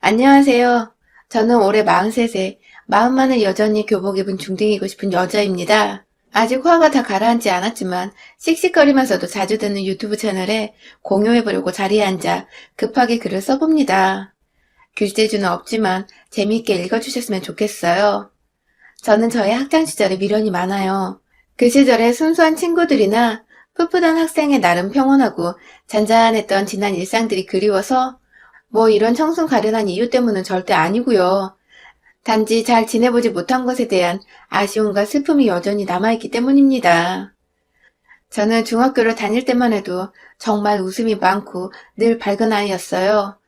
안녕하세요. 저는 올해 43세, 마음만은 여전히 교복 입은 중딩이고 싶은 여자입니다. 아직 화가 다 가라앉지 않았지만 씩씩거리면서도 자주 듣는 유튜브 채널에 공유해보려고 자리에 앉아 급하게 글을 써봅니다. 글재주는 없지만 재미있게 읽어주셨으면 좋겠어요. 저는 저의 학창시절에 미련이 많아요. 그 시절에 순수한 친구들이나 풋풋한 학생의 나름 평온하고 잔잔했던 지난 일상들이 그리워서 뭐 이런 청순 가련한 이유 때문은 절대 아니고요. 단지 잘 지내보지 못한 것에 대한 아쉬움과 슬픔이 여전히 남아있기 때문입니다. 저는 중학교를 다닐 때만 해도 정말 웃음이 많고 늘 밝은 아이였어요.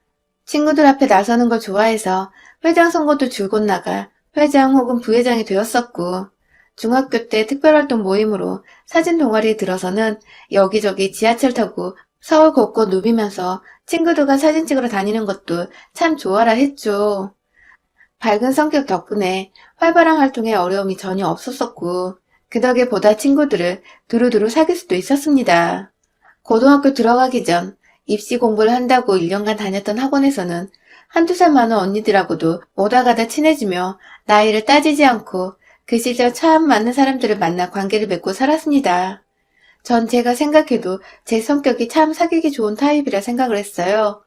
친구들 앞에 나서는 걸 좋아해서 회장 선거도 줄곧 나가 회장 혹은 부회장이 되었었고, 중학교 때 특별활동 모임으로 사진 동아리에 들어서는 여기저기 지하철 타고 서울 곳곳 누비면서 친구들과 사진 찍으러 다니는 것도 참 좋아라 했죠. 밝은 성격 덕분에 활발한 활동에 어려움이 전혀 없었었고, 그 덕에 보다 친구들을 두루두루 사귈 수도 있었습니다. 고등학교 들어가기 전 입시 공부를 한다고 1년간 다녔던 학원에서는 한두 살 많은 언니들하고도 오다 가다 친해지며 나이를 따지지 않고 그 시절 참 많은 사람들을 만나 관계를 맺고 살았습니다. 전 제가 생각해도 제 성격이 참 사귀기 좋은 타입이라 생각을 했어요.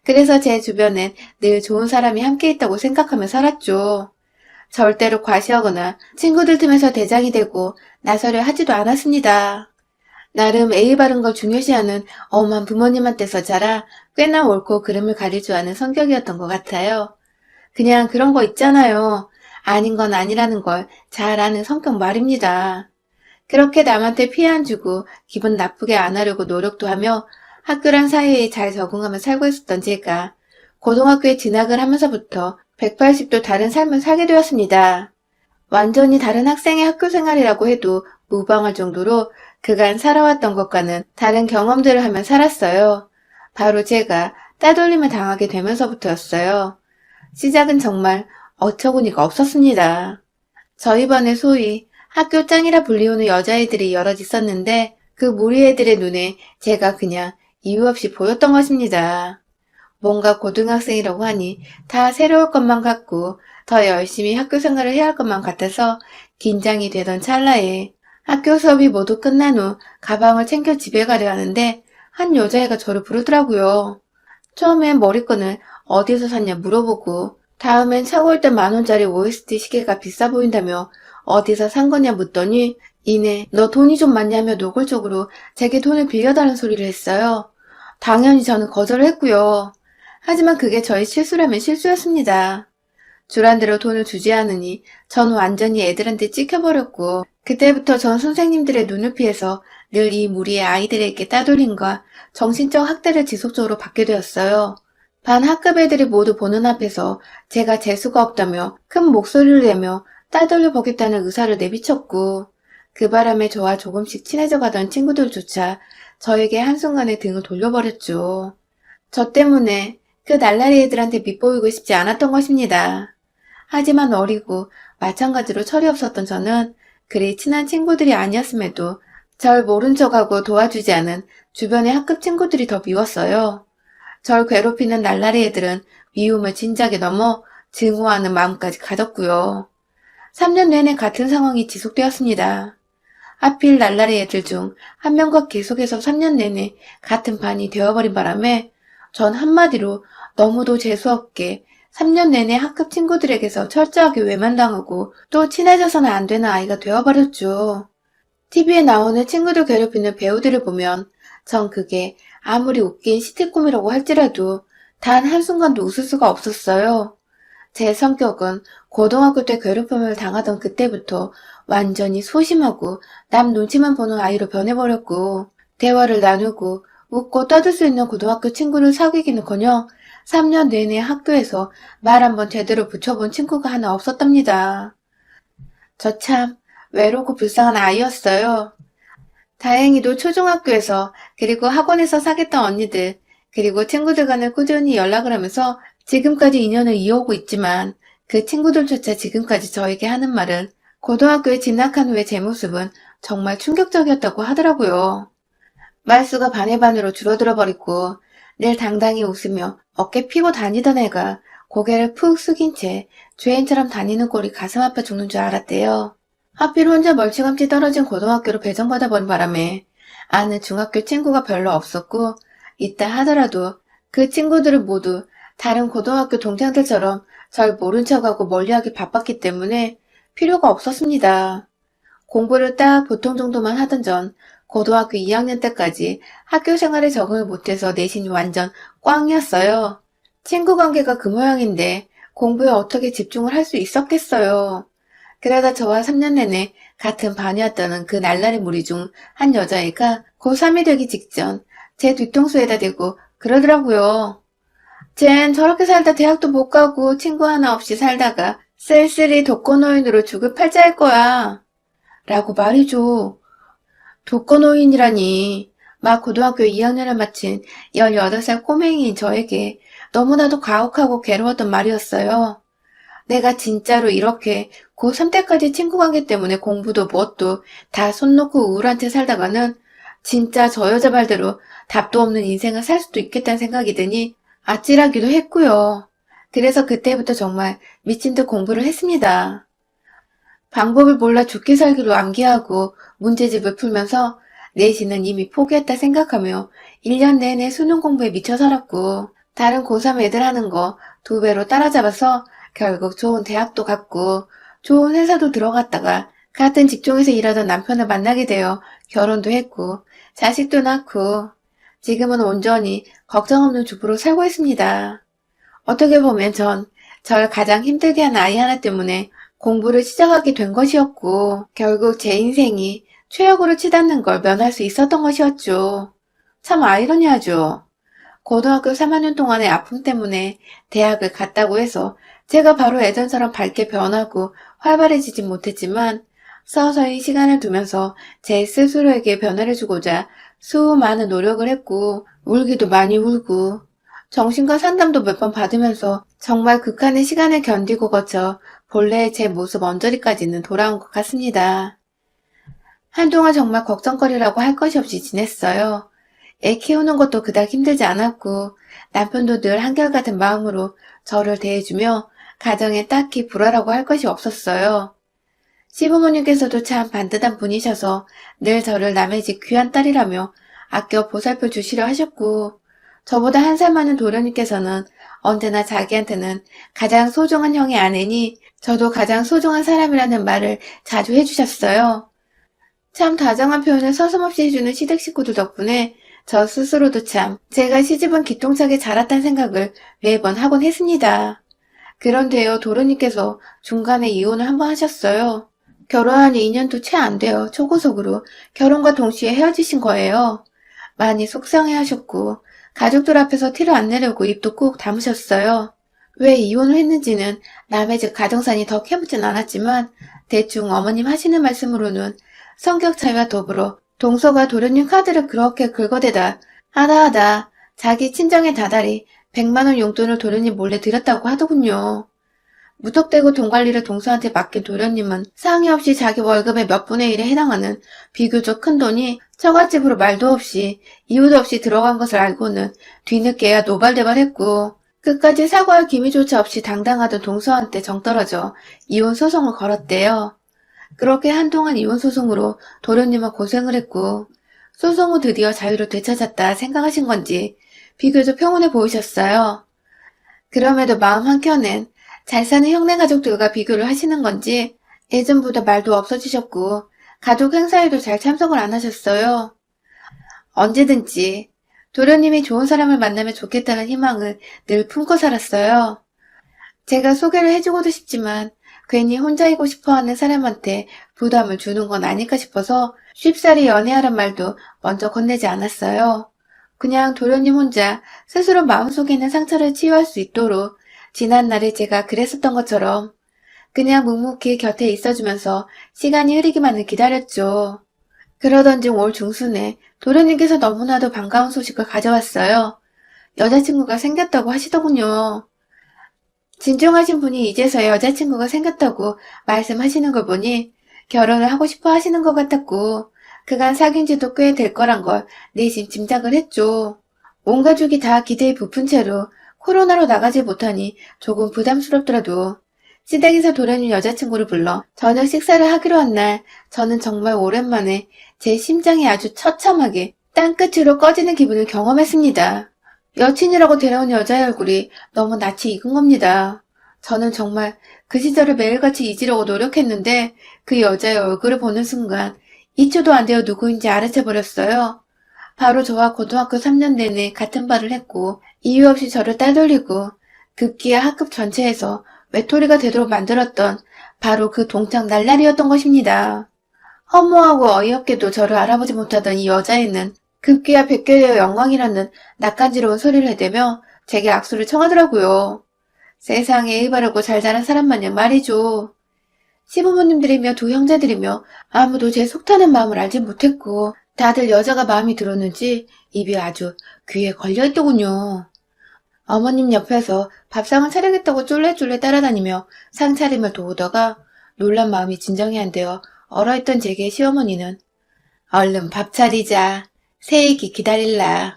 그래서 제 주변엔 늘 좋은 사람이 함께 있다고 생각하며 살았죠. 절대로 과시하거나 친구들 틈에서 대장이 되고 나서려 하지도 않았습니다. 나름 예의 바른 걸 중요시하는 엄한 부모님한테서 자라 꽤나 옳고 그름을 가릴 줄 아는 성격이었던 것 같아요. 그냥 그런 거 있잖아요. 아닌 건 아니라는 걸 잘 아는 성격 말입니다. 그렇게 남한테 피해 안 주고 기분 나쁘게 안 하려고 노력도 하며 학교랑 사회에 잘 적응하며 살고 있었던 제가 고등학교에 진학을 하면서부터 180도 다른 삶을 살게 되었습니다. 완전히 다른 학생의 학교 생활이라고 해도 무방할 정도로 그간 살아왔던 것과는 다른 경험들을 하며 살았어요. 바로 제가 따돌림을 당하게 되면서부터였어요. 시작은 정말 어처구니가 없었습니다. 저희 반에 소위 학교 짱이라 불리우는 여자애들이 여럿 있었는데 그 무리 애들의 눈에 제가 그냥 이유 없이 보였던 것입니다. 뭔가 고등학생이라고 하니 다 새로울 것만 같고 더 열심히 학교 생활을 해야 할 것만 같아서 긴장이 되던 찰나에 학교 수업이 모두 끝난 후 가방을 챙겨 집에 가려 하는데 한 여자애가 저를 부르더라고요. 처음엔 머리끈을 어디서 샀냐 물어보고 다음엔 사고 올 때 10,000원짜리 OST 시계가 비싸 보인다며 어디서 산 거냐 묻더니 이내 너 돈이 좀 많냐며 노골적으로 제게 돈을 빌려달라는 소리를 했어요. 당연히 저는 거절을 했고요. 하지만 그게 저의 실수라면 실수였습니다. 주란 대로 돈을 주지 않으니 전 완전히 애들한테 찍혀버렸고 그때부터 전 선생님들의 눈을 피해서 늘 이 무리의 아이들에게 따돌림과 정신적 학대를 지속적으로 받게 되었어요. 반 학급 애들이 모두 보는 앞에서 제가 재수가 없다며 큰 목소리를 내며 따돌려 보겠다는 의사를 내비쳤고 그 바람에 저와 조금씩 친해져 가던 친구들조차 저에게 한순간에 등을 돌려버렸죠. 저 때문에 그 날라리 애들한테 밉보이고 싶지 않았던 것입니다. 하지만 어리고 마찬가지로 철이 없었던 저는 그리 친한 친구들이 아니었음에도 절 모른 척하고 도와주지 않은 주변의 학급 친구들이 더 미웠어요. 절 괴롭히는 날라리 애들은 미움을 진작에 넘어 증오하는 마음까지 가졌고요. 3년 내내 같은 상황이 지속되었습니다. 하필 날라리 애들 중 한 명과 계속해서 3년 내내 같은 반이 되어버린 바람에 전 한마디로 너무도 재수없게 3년 내내 학급 친구들에게서 철저하게 외면당하고 또 친해져서는 안 되는 아이가 되어버렸죠. TV에 나오는 친구들 괴롭히는 배우들을 보면 전 그게 아무리 웃긴 시트콤이라고 할지라도 단 한순간도 웃을 수가 없었어요. 제 성격은 고등학교 때 괴롭힘을 당하던 그때부터 완전히 소심하고 남 눈치만 보는 아이로 변해버렸고 대화를 나누고 웃고 떠들 수 있는 고등학교 친구를 사귀기는커녕 3년 내내 학교에서 말 한번 제대로 붙여본 친구가 하나 없었답니다. 저 참 외롭고 불쌍한 아이였어요. 다행히도 초중학교에서 그리고 학원에서 사귀었던 언니들 그리고 친구들과는 꾸준히 연락을 하면서 지금까지 인연을 이어오고 있지만 그 친구들조차 지금까지 저에게 하는 말은 고등학교에 진학한 후의 제 모습은 정말 충격적이었다고 하더라고요. 말수가 반의 반으로 줄어들어 버리고 늘 당당히 웃으며 어깨 피고 다니던 애가 고개를 푹 숙인 채 죄인처럼 다니는 꼴이 가슴 아파 죽는 줄 알았대요. 하필 혼자 멀찌감치 떨어진 고등학교로 배정받아 버린 바람에 아는 중학교 친구가 별로 없었고 있다 하더라도 그 친구들은 모두 다른 고등학교 동창들처럼 절 모른 척하고 멀리하기 바빴기 때문에 필요가 없었습니다. 공부를 딱 보통 정도만 하던 전 고등학교 2학년 때까지 학교 생활에 적응을 못해서 내신이 완전 꽝이었어요. 친구 관계가 그 모양인데 공부에 어떻게 집중을 할 수 있었겠어요. 그러다 저와 3년 내내 같은 반이었다는 그 날라리 무리 중 한 여자애가 고3이 되기 직전 제 뒤통수에다 대고 그러더라고요. 쟨 저렇게 살다 대학도 못 가고 친구 하나 없이 살다가 쓸쓸히 독거노인으로 죽을 팔자일 거야. 라고 말이죠. 독거노인이라니. 막 고등학교 2학년을 마친 18살 꼬맹이인 저에게 너무나도 가혹하고 괴로웠던 말이었어요. 내가 진짜로 이렇게 고3 때까지 친구 관계 때문에 공부도 무엇도 다 손 놓고 우울한 채 살다가는 진짜 저 여자 말대로 답도 없는 인생을 살 수도 있겠다는 생각이 드니 아찔하기도 했고요. 그래서 그때부터 정말 미친 듯 공부를 했습니다. 방법을 몰라 죽기 살기로 암기하고 문제집을 풀면서 내신은 이미 포기했다 생각하며 1년 내내 수능 공부에 미쳐 살았고 다른 고3 애들 하는 거 2배로 따라잡아서 결국 좋은 대학도 갔고 좋은 회사도 들어갔다가 같은 직종에서 일하던 남편을 만나게 되어 결혼도 했고 자식도 낳고 지금은 온전히 걱정 없는 주부로 살고 있습니다. 어떻게 보면 절 가장 힘들게 한 아이 하나 때문에 공부를 시작하게 된 것이었고 결국 제 인생이 최악으로 치닫는 걸 면할 수 있었던 것이었죠. 참 아이러니하죠. 고등학교 3학년 동안의 아픔 때문에 대학을 갔다고 해서 제가 바로 예전처럼 밝게 변하고 활발해지진 못했지만 서서히 시간을 두면서 제 스스로에게 변화를 주고자 수많은 노력을 했고 울기도 많이 울고 정신과 상담도 몇 번 받으면서 정말 극한의 시간을 견디고 거쳐 본래의 제 모습 언저리까지는 돌아온 것 같습니다. 한동안 정말 걱정거리라고 할 것이 없이 지냈어요. 애 키우는 것도 그닥 힘들지 않았고 남편도 늘 한결같은 마음으로 저를 대해주며 가정에 딱히 불화라고 할 것이 없었어요. 시부모님께서도 참 반듯한 분이셔서 늘 저를 남의 집 귀한 딸이라며 아껴 보살펴 주시려 하셨고 저보다 한 살 많은 도련님께서는 언제나 자기한테는 가장 소중한 형의 아내니 저도 가장 소중한 사람이라는 말을 자주 해주셨어요. 참 다정한 표현을 서슴없이 해주는 시댁 식구들 덕분에 저 스스로도 참 제가 시집은 기똥차게 자랐다는 생각을 매번 하곤 했습니다. 그런데요, 도련님께서 중간에 이혼을 한 번 하셨어요. 결혼한 지 2년도 채 안 돼요. 초고속으로 결혼과 동시에 헤어지신 거예요. 많이 속상해 하셨고 가족들 앞에서 티를 안 내려고 입도 꾹 다무셨어요. 왜 이혼을 했는지는 남의 집 가정산이 더 캐묻진 않았지만 대충 어머님 하시는 말씀으로는 성격 차이와 더불어 동서가 도련님 카드를 그렇게 긁어대다 하다 자기 친정의 다달이 100만 원 용돈을 도련님 몰래 드렸다고 하더군요. 무턱대고 돈 관리를 동서한테 맡긴 도련님은 상의 없이 자기 월급의 몇 분의 1에 해당하는 비교적 큰 돈이 처갓집으로 말도 없이 이유도 없이 들어간 것을 알고는 뒤늦게야 노발대발했고 끝까지 사과할 기미조차 없이 당당하던 동서한테 정떨어져 이혼 소송을 걸었대요. 그렇게 한동안 이혼 소송으로 도련님은 고생을 했고 소송 후 드디어 자유를 되찾았다 생각하신 건지 비교적 평온해 보이셨어요. 그럼에도 마음 한켠엔 잘 사는 형네 가족들과 비교를 하시는 건지 예전보다 말도 없어지셨고 가족 행사에도 잘 참석을 안 하셨어요. 언제든지 도련님이 좋은 사람을 만나면 좋겠다는 희망을 늘 품고 살았어요. 제가 소개를 해주고도 싶지만 괜히 혼자이고 싶어하는 사람한테 부담을 주는 건 아닐까 싶어서 쉽사리 연애하란 말도 먼저 건네지 않았어요. 그냥 도련님 혼자 스스로 마음속에 있는 상처를 치유할 수 있도록 지난날에 제가 그랬었던 것처럼 그냥 묵묵히 곁에 있어주면서 시간이 흐르기만을 기다렸죠. 그러던 중 올 중순에 도련님께서 너무나도 반가운 소식을 가져왔어요. 여자친구가 생겼다고 하시더군요. 진중하신 분이 이제서야 여자친구가 생겼다고 말씀하시는 걸 보니 결혼을 하고 싶어 하시는 것 같았고 그간 사귄 지도 꽤 될 거란 걸 내심 짐작을 했죠. 온 가족이 다 기대에 부푼 채로 코로나로 나가지 못하니 조금 부담스럽더라도 시댁에서 도련님 여자친구를 불러 저녁 식사를 하기로 한 날 저는 정말 오랜만에 제 심장이 아주 처참하게 땅끝으로 꺼지는 기분을 경험했습니다. 여친이라고 데려온 여자의 얼굴이 너무 낯이 익은 겁니다. 저는 정말 그 시절을 매일같이 잊으려고 노력했는데 그 여자의 얼굴을 보는 순간 2초도 안 되어 누구인지 알아채버렸어요. 바로 저와 고등학교 3년 내내 같은 발을 했고 이유 없이 저를 따돌리고 급기야 학급 전체에서 외톨이가 되도록 만들었던 바로 그 동창 날라리였던 것입니다. 허무하고 어이없게도 저를 알아보지 못하던 이 여자애는 급기야 뵙게 되어 영광이라는 낯간지러운 소리를 해대며 제게 악수를 청하더라고요. 세상에 일 바르고 잘 자란 사람 마냥 말이죠. 시부모님들이며 두 형제들이며 아무도 제 속타는 마음을 알지 못했고 다들 여자가 마음이 들었는지 입이 아주 귀에 걸려있더군요. 어머님 옆에서 밥상을 차리겠다고 쫄래쫄래 따라다니며 상차림을 도우다가 놀란 마음이 진정이 안 되어 얼어있던 제게 시어머니는 얼른 밥 차리자. 새애기 기다릴라.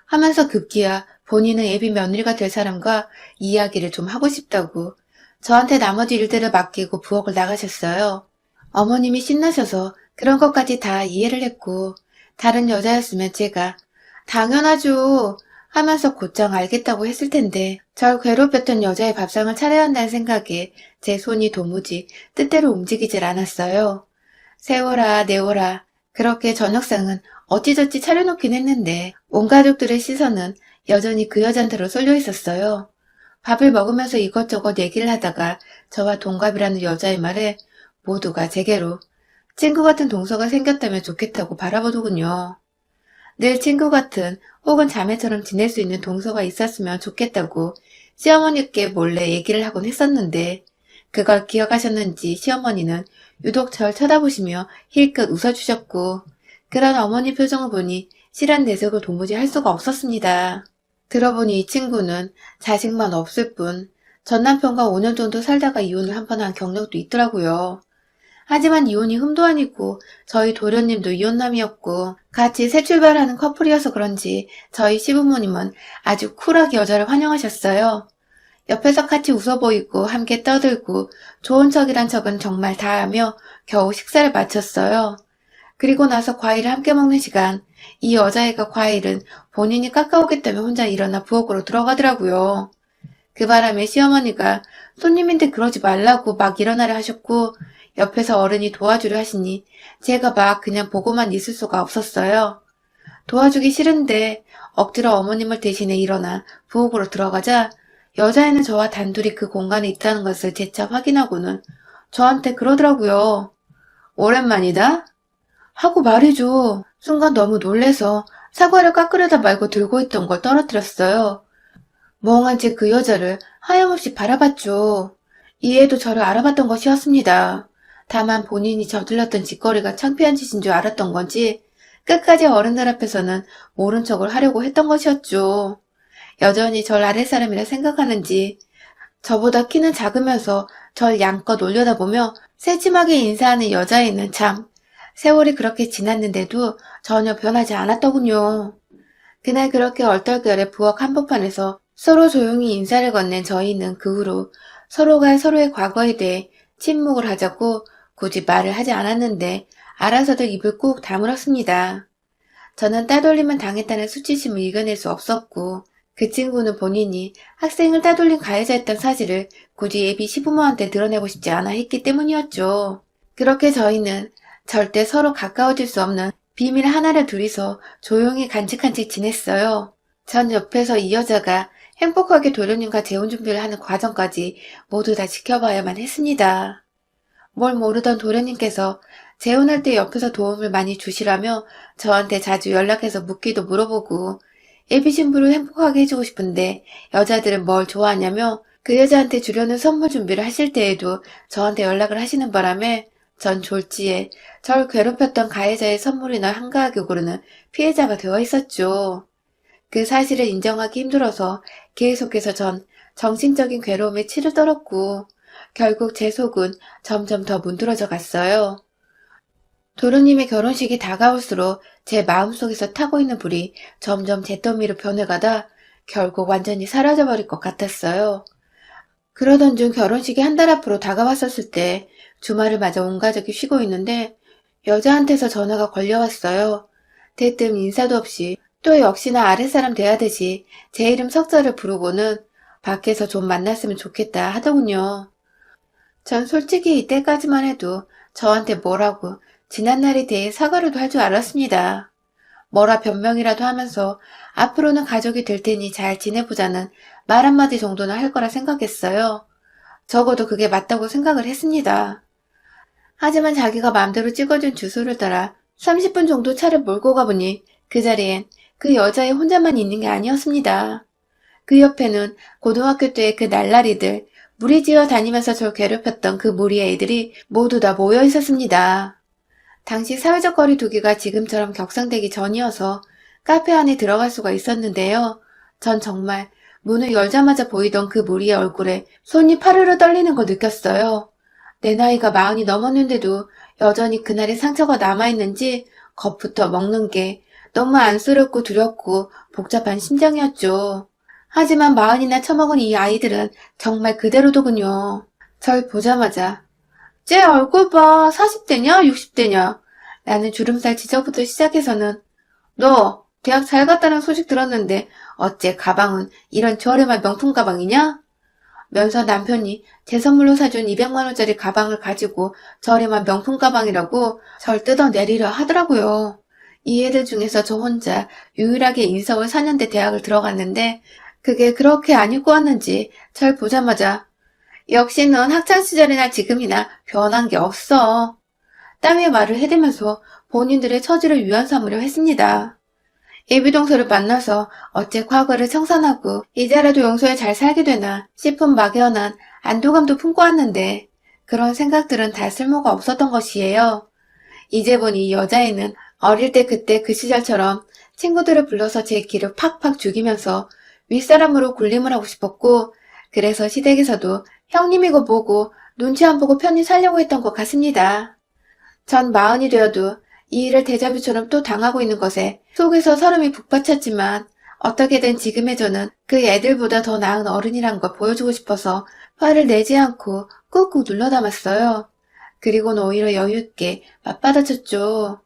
하면서 급기야 본인은 예비 며느리가 될 사람과 이야기를 좀 하고 싶다고 저한테 나머지 일들을 맡기고 부엌을 나가셨어요. 어머님이 신나셔서 그런 것까지 다 이해를 했고 다른 여자였으면 제가 당연하죠 하면서 곧장 알겠다고 했을 텐데 절 괴롭혔던 여자의 밥상을 차려야 한다는 생각에 제 손이 도무지 뜻대로 움직이질 않았어요. 세워라 내워라 그렇게 저녁상은 어찌저찌 차려놓긴 했는데 온 가족들의 시선은 여전히 그 여자한테로 쏠려 있었어요. 밥을 먹으면서 이것저것 얘기를 하다가 저와 동갑이라는 여자의 말에 모두가 제게로 친구 같은 동서가 생겼다면 좋겠다고 바라보더군요. 늘 친구 같은 혹은 자매처럼 지낼 수 있는 동서가 있었으면 좋겠다고 시어머니께 몰래 얘기를 하곤 했었는데 그걸 기억하셨는지 시어머니는 유독 절 쳐다보시며 힐끗 웃어주셨고 그런 어머니 표정을 보니 실한 내색을 도무지 할 수가 없었습니다. 들어보니 이 친구는 자식만 없을 뿐 전 남편과 5년 정도 살다가 이혼을 한 번 한 경력도 있더라고요. 하지만 이혼이 흠도 아니고 저희 도련님도 이혼남이었고 같이 새 출발하는 커플이어서 그런지 저희 시부모님은 아주 쿨하게 여자를 환영하셨어요. 옆에서 같이 웃어 보이고 함께 떠들고 좋은 척이란 척은 정말 다 하며 겨우 식사를 마쳤어요. 그리고 나서 과일을 함께 먹는 시간 이 여자애가 과일은 본인이 깎아오겠다며 혼자 일어나 부엌으로 들어가더라고요. 그 바람에 시어머니가 손님인데 그러지 말라고 막 일어나려 하셨고 옆에서 어른이 도와주려 하시니 제가 막 그냥 보고만 있을 수가 없었어요. 도와주기 싫은데 억지로 어머님을 대신해 일어나 부엌으로 들어가자 여자애는 저와 단둘이 그 공간에 있다는 것을 재차 확인하고는 저한테 그러더라고요. 오랜만이다? 하고 말이죠. 순간 너무 놀래서 사과를 깎으려다 말고 들고 있던 걸 떨어뜨렸어요. 멍한 채 그 여자를 하염없이 바라봤죠. 이해도 저를 알아봤던 것이었습니다. 다만 본인이 저질렀던 짓거리가 창피한 짓인 줄 알았던 건지 끝까지 어른들 앞에서는 모른 척을 하려고 했던 것이었죠. 여전히 절 아랫사람이라 생각하는지 저보다 키는 작으면서 절 양껏 올려다보며 새침하게 인사하는 여자애는 참 세월이 그렇게 지났는데도 전혀 변하지 않았더군요. 그날 그렇게 얼떨결에 부엌 한복판에서 서로 조용히 인사를 건넨 저희는 그 후로 서로가 서로의 과거에 대해 침묵을 하자고 굳이 말을 하지 않았는데 알아서들 입을 꾹 다물었습니다. 저는 따돌림을 당했다는 수치심을 이겨낼 수 없었고 그 친구는 본인이 학생을 따돌린 가해자였던 사실을 굳이 예비 시부모한테 드러내고 싶지 않아 했기 때문이었죠. 그렇게 저희는 절대 서로 가까워질 수 없는 비밀 하나를 둘이서 조용히 간직한 채 지냈어요. 전 옆에서 이 여자가 행복하게 도련님과 재혼 준비를 하는 과정까지 모두 다 지켜봐야만 했습니다. 뭘 모르던 도련님께서 재혼할 때 옆에서 도움을 많이 주시라며 저한테 자주 연락해서 묻기도 물어보고 예비 신부를 행복하게 해주고 싶은데 여자들은 뭘 좋아하냐며 그 여자한테 주려는 선물 준비를 하실 때에도 저한테 연락을 하시는 바람에 전 졸지에 절 괴롭혔던 가해자의 선물이나 한가하게 고르는 피해자가 되어 있었죠. 그 사실을 인정하기 힘들어서 계속해서 전 정신적인 괴로움에 치를 떨었고 결국 제 속은 점점 더 문드러져 갔어요. 도련님의 결혼식이 다가올수록 제 마음속에서 타고 있는 불이 점점 잿더미로 변해가다 결국 완전히 사라져버릴 것 같았어요. 그러던 중 결혼식이 한 달 앞으로 다가왔었을 때 주말을 맞아 온 가족이 쉬고 있는데 여자한테서 전화가 걸려왔어요. 대뜸 인사도 없이 또 역시나 아랫사람 대하듯이 제 이름 석자를 부르고는 밖에서 좀 만났으면 좋겠다 하더군요. 전 솔직히 이때까지만 해도 저한테 뭐라고 지난날에 대해 사과라도 할 줄 알았습니다. 뭐라 변명이라도 하면서 앞으로는 가족이 될 테니 잘 지내보자는 말 한마디 정도는 할 거라 생각했어요. 적어도 그게 맞다고 생각을 했습니다. 하지만 자기가 마음대로 찍어준 주소를 따라 30분 정도 차를 몰고 가보니 그 자리엔 그 여자애 혼자만 있는 게 아니었습니다. 그 옆에는 고등학교 때의 그 날라리들, 무리지어 다니면서 절 괴롭혔던 그 무리의 애들이 모두 다 모여 있었습니다. 당시 사회적 거리 두기가 지금처럼 격상되기 전이어서 카페 안에 들어갈 수가 있었는데요. 전 정말 문을 열자마자 보이던 그 무리의 얼굴에 손이 파르르 떨리는 걸 느꼈어요. 내 나이가 40이 넘었는데도 여전히 그날의 상처가 남아있는지 겁부터 먹는 게 너무 안쓰럽고 두렵고 복잡한 심정이었죠. 하지만 40이나 처먹은 이 아이들은 정말 그대로더군요. 절 보자마자 쟤 얼굴 봐. 40대냐? 60대냐? 라는 주름살 지저부터 시작해서는 너 대학 잘 갔다는 소식 들었는데 어째 가방은 이런 저렴한 명품 가방이냐? 면서 남편이 제 선물로 사준 200만 원짜리 가방을 가지고 저렴한 명품 가방이라고 절 뜯어내리려 하더라고요. 이 애들 중에서 저 혼자 유일하게 인서울 4년대 대학을 들어갔는데 그게 그렇게 안 입고 왔는지 절 보자마자 역시 넌 학창시절이나 지금이나 변한 게 없어. 땀에 말을 해대면서 본인들의 처지를 위안 삼으려 했습니다. 예비동서를 만나서 어째 과거를 청산하고 이제라도 용서에 잘 살게 되나 싶은 막연한 안도감도 품고 왔는데 그런 생각들은 다 쓸모가 없었던 것이에요. 이제 보니 이 여자애는 어릴 때 그때 그 시절처럼 친구들을 불러서 제 기를 팍팍 죽이면서 윗사람으로 군림을 하고 싶었고 그래서 시댁에서도 형님이고 뭐고 눈치 안 보고 편히 살려고 했던 것 같습니다. 전 40이 되어도 이 일을 데자뷰처럼 또 당하고 있는 것에 속에서 설움이 북받쳤지만 어떻게든 지금의 저는 그 애들보다 더 나은 어른이란 걸 보여주고 싶어서 화를 내지 않고 꾹꾹 눌러 담았어요. 그리고는 오히려 여유있게 맞받아쳤죠.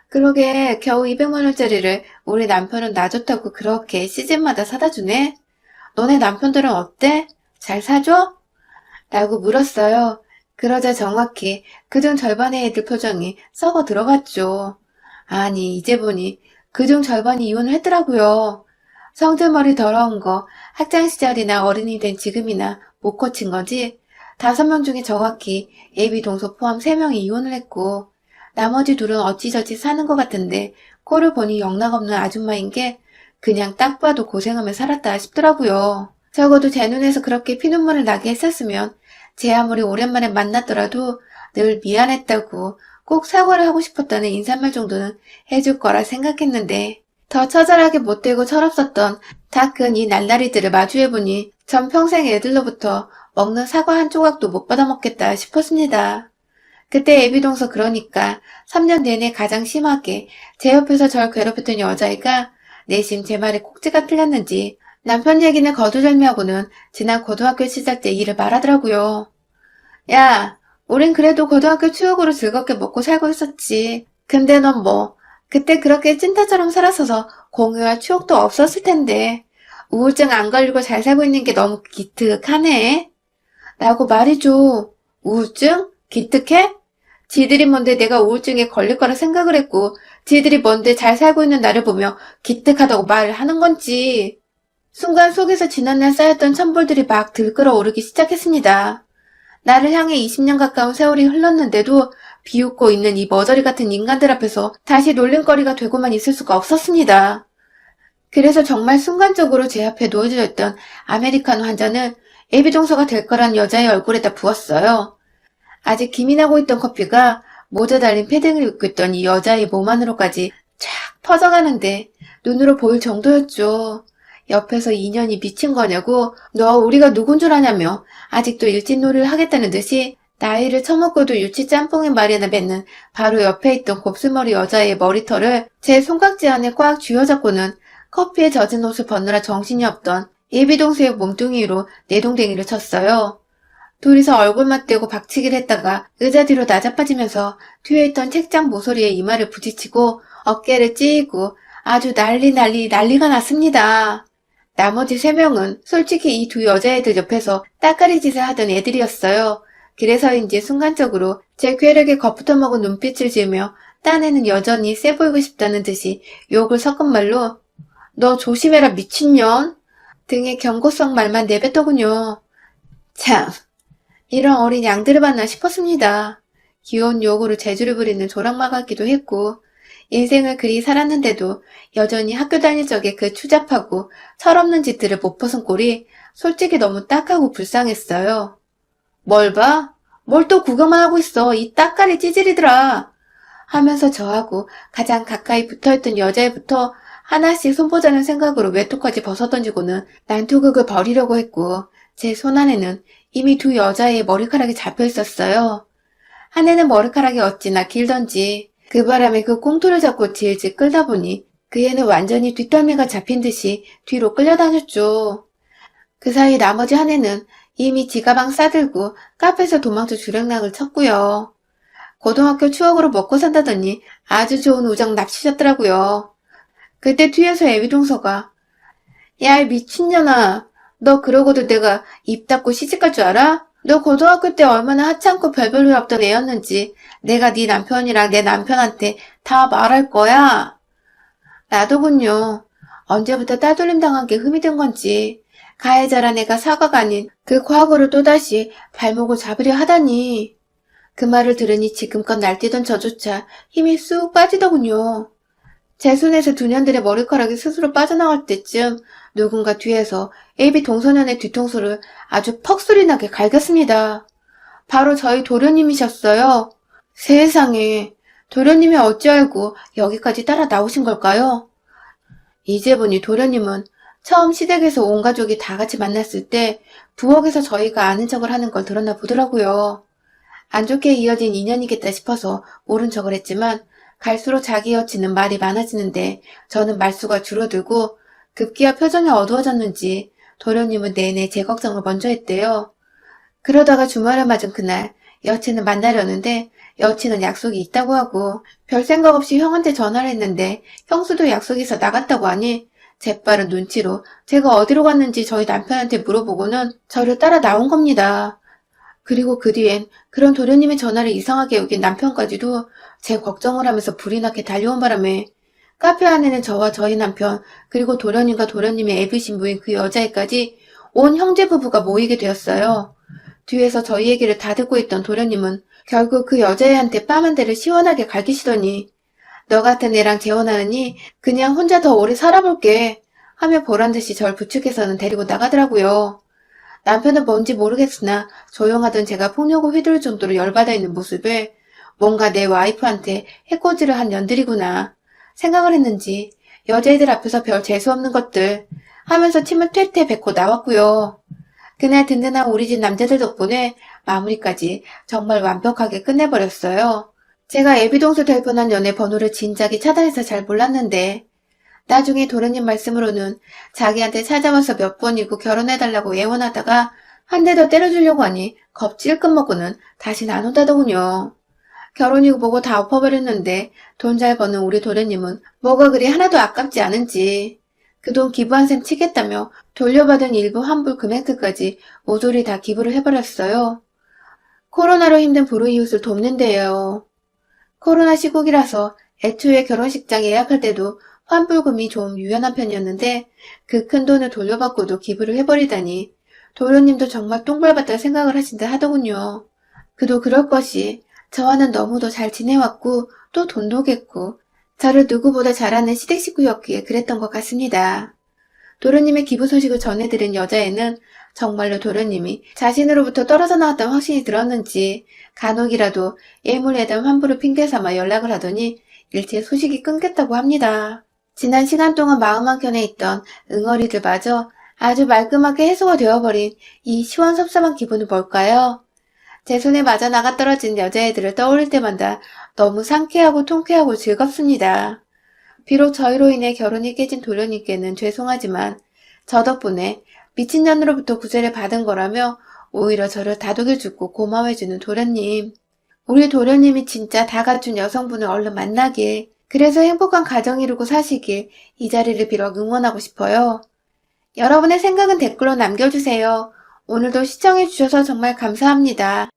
그러게 겨우 200만 원짜리를 우리 남편은 놔줬다고 그렇게 시즌마다 사다 주네? 너네 남편들은 어때? 잘 사줘? 라고 물었어요. 그러자 정확히 그중 절반의 애들 표정이 썩어 들어갔죠. 아니 이제 보니 그중 절반이 이혼을 했더라고요. 성질머리 더러운 거 학창시절이나 어른이 된 지금이나 못 고친 거지. 5명 중에 정확히 예비 동서 포함 3명이 이혼을 했고 나머지 둘은 어찌저찌 사는 것 같은데 꼴을 보니 영락없는 아줌마인 게 그냥 딱 봐도 고생하며 살았다 싶더라고요. 적어도 제 눈에서 그렇게 피눈물을 나게 했었으면 제 아무리 오랜만에 만났더라도 늘 미안했다고 꼭 사과를 하고 싶었다는 인사말 정도는 해줄 거라 생각했는데 더 처절하게 못되고 철없었던 다 큰 이 날라리들을 마주해보니 전 평생 애들로부터 먹는 사과 한 조각도 못 받아먹겠다 싶었습니다. 그때 애비동서 그러니까 3년 내내 가장 심하게 제 옆에서 절 괴롭혔던 여자애가 내심 제 말에 꼭지가 틀렸는지 남편 얘기는 거두절미하고는 지난 고등학교 시절 때 일을 말하더라고요. 야, 우린 그래도 고등학교 추억으로 즐겁게 먹고 살고 있었지. 근데 넌 뭐, 그때 그렇게 찐따처럼 살았어서 공유할 추억도 없었을 텐데 우울증 안 걸리고 잘 살고 있는 게 너무 기특하네. 라고 말이죠. 우울증? 기특해? 지들이 뭔데 내가 우울증에 걸릴 거라 생각을 했고 지들이 뭔데 잘 살고 있는 나를 보며 기특하다고 말을 하는 건지. 순간 속에서 지난날 쌓였던 천불들이 막 들끓어 오르기 시작했습니다. 나를 향해 20년 가까운 세월이 흘렀는데도 비웃고 있는 이 머저리 같은 인간들 앞에서 다시 놀림거리가 되고만 있을 수가 없었습니다. 그래서 정말 순간적으로 제 앞에 놓여져 있던 아메리카노 한 잔을 예비동서가 될 거란 여자의 얼굴에다 부었어요. 아직 김이 나고 있던 커피가 모자 달린 패딩을 입고 있던 이 여자의 몸 안으로까지 쫙 퍼져가는데 눈으로 보일 정도였죠. 옆에서 인연이 미친 거냐고 너 우리가 누군 줄 아냐며 아직도 일진놀이를 하겠다는 듯이 나이를 처먹고도 유치 짬뽕의 말이나 뱉는 바로 옆에 있던 곱슬머리 여자의 머리털을 제 손깍지 안에 꽉 쥐어잡고는 커피에 젖은 옷을 벗느라 정신이 없던 예비동수의 몸뚱이로 내동댕이를 쳤어요. 둘이서 얼굴 맞대고 박치기를 했다가 의자 뒤로 나자빠지면서 뒤에 있던 책장 모서리에 이마를 부딪히고 어깨를 찌고 아주 난리가 났습니다. 나머지 3명은 솔직히 이 두 여자애들 옆에서 따까리 짓을 하던 애들이었어요. 그래서인지 순간적으로 제 쾌락에 겁부터 먹은 눈빛을 지으며 딴에는 여전히 쎄 보이고 싶다는 듯이 욕을 섞은 말로 너 조심해라 미친년 등의 경고성 말만 내뱉더군요. 참, 이런 어린 양들을 봤나 싶었습니다. 귀여운 욕으로 재주를 부리는 조랑말 같기도 했고 인생을 그리 살았는데도 여전히 학교 다닐 적에 그 추잡하고 철없는 짓들을 못 벗은 꼴이 솔직히 너무 딱하고 불쌍했어요. 뭘 봐? 뭘 또 구경만 하고 있어. 이 따까리 찌질이들아. 하면서 저하고 가장 가까이 붙어있던 여자애부터 하나씩 손보자는 생각으로 외투까지 벗어던지고는 난투극을 벌이려고 했고 제 손안에는 이미 두 여자애의 머리카락이 잡혀 있었어요. 한 애는 머리카락이 어찌나 길던지 그 바람에 그 꽁토를 잡고 질질 끌다 보니 그 애는 완전히 뒷덜미가 잡힌 듯이 뒤로 끌려다녔죠. 그 사이 나머지 한 애는 이미 지가방 싸들고 카페에서 도망쳐 주랭락을 쳤고요. 고등학교 추억으로 먹고 산다더니 아주 좋은 우정 납치셨더라고요. 그때 뒤에서 애비동서가 야, 이 미친년아. 너 그러고도 내가 입 닫고 시집갈 줄 알아? 너 고등학교 때 얼마나 하찮고 별볼일 없던 애였는지 내가 네 남편이랑 내 남편한테 다 말할 거야. 나도군요. 언제부터 따돌림 당한 게 흠이 된 건지 가해자란 애가 사과가 아닌 그 과거를 또다시 발목을 잡으려 하다니. 그 말을 들으니 지금껏 날뛰던 저조차 힘이 쑥 빠지더군요. 제 손에서 두 년들의 머리카락이 스스로 빠져나갈 때쯤 누군가 뒤에서 AB 동소년의 뒤통수를 아주 퍽소리나게 갈겼습니다. 바로 저희 도련님이셨어요. 세상에, 도련님이 어찌 알고 여기까지 따라 나오신 걸까요? 이제 보니 도련님은 처음 시댁에서 온 가족이 다 같이 만났을 때 부엌에서 저희가 아는 척을 하는 걸 들었나 보더라고요. 안 좋게 이어진 인연이겠다 싶어서 모른 척을 했지만 갈수록 자기 여친은 말이 많아지는데 저는 말수가 줄어들고 급기야 표정이 어두워졌는지 도련님은 내내 제 걱정을 먼저 했대요. 그러다가 주말을 맞은 그날 여친을 만나려는데 여친은 약속이 있다고 하고 별 생각 없이 형한테 전화를 했는데 형수도 약속이 있어 나갔다고 하니 재빠른 눈치로 제가 어디로 갔는지 저희 남편한테 물어보고는 저를 따라 나온 겁니다. 그리고 그 뒤엔 그런 도련님의 전화를 이상하게 여긴 남편까지도 제 걱정을 하면서 불이 나게 달려온 바람에 카페 안에는 저와 저희 남편 그리고 도련님과 도련님의 애비 신부인 그 여자애까지 온 형제 부부가 모이게 되었어요. 뒤에서 저희 얘기를 다 듣고 있던 도련님은 결국 그 여자애한테 뺨 한 대를 시원하게 갈기시더니 너 같은 애랑 재혼하느니 그냥 혼자 더 오래 살아볼게 하며 보란듯이 절 부축해서는 데리고 나가더라고요. 남편은 뭔지 모르겠으나 조용하던 제가 폭력을 휘두를 정도로 열받아 있는 모습에 뭔가 내 와이프한테 해코지를 한 년들이구나 생각을 했는지 여자애들 앞에서 별 재수없는 것들 하면서 침을 퇴퇴 뱉고 나왔고요. 그날 든든한 우리 집 남자들 덕분에 마무리까지 정말 완벽하게 끝내버렸어요. 제가 애비동수 될 뻔한 연애 번호를 진작에 차단해서 잘 몰랐는데 나중에 도련님 말씀으로는 자기한테 찾아와서 몇 번이고 결혼해달라고 애원하다가 한 대 더 때려주려고 하니 겁질끔 먹고는 다시는 안 온다더군요. 결혼이고 뭐고 다 엎어버렸는데 돈 잘 버는 우리 도련님은 뭐가 그리 하나도 아깝지 않은지 그 돈 기부한 셈 치겠다며 돌려받은 일부 환불 금액들까지 모조리 다 기부를 해버렸어요. 코로나로 힘든 불우이웃을 돕는데요. 코로나 시국이라서 애초에 결혼식장 예약할 때도 환불금이 좀 유연한 편이었는데 그 큰 돈을 돌려받고도 기부를 해버리다니 도련님도 정말 똥발받다 생각을 하신다 하더군요. 그도 그럴 것이 저와는 너무도 잘 지내왔고 또 돈도 겠고 저를 누구보다 잘 아는 시댁 식구였기에 그랬던 것 같습니다. 도련님의 기부 소식을 전해들은 여자애는 정말로 도련님이 자신으로부터 떨어져 나왔다는 확신이 들었는지 간혹이라도 예물예단 환불을 핑계삼아 연락을 하더니 일체 소식이 끊겼다고 합니다. 지난 시간 동안 마음 한켠에 있던 응어리들마저 아주 말끔하게 해소가 되어버린 이 시원섭섭한 기분은 뭘까요? 제 손에 맞아 나가 떨어진 여자애들을 떠올릴 때마다 너무 상쾌하고 통쾌하고 즐겁습니다. 비록 저희로 인해 결혼이 깨진 도련님께는 죄송하지만 저 덕분에 미친년으로부터 구제를 받은 거라며 오히려 저를 다독여주고 고마워해주는 도련님. 우리 도련님이 진짜 다 갖춘 여성분을 얼른 만나길, 그래서 행복한 가정 이루고 사시길 이 자리를 빌어 응원하고 싶어요. 여러분의 생각은 댓글로 남겨주세요. 오늘도 시청해주셔서 정말 감사합니다.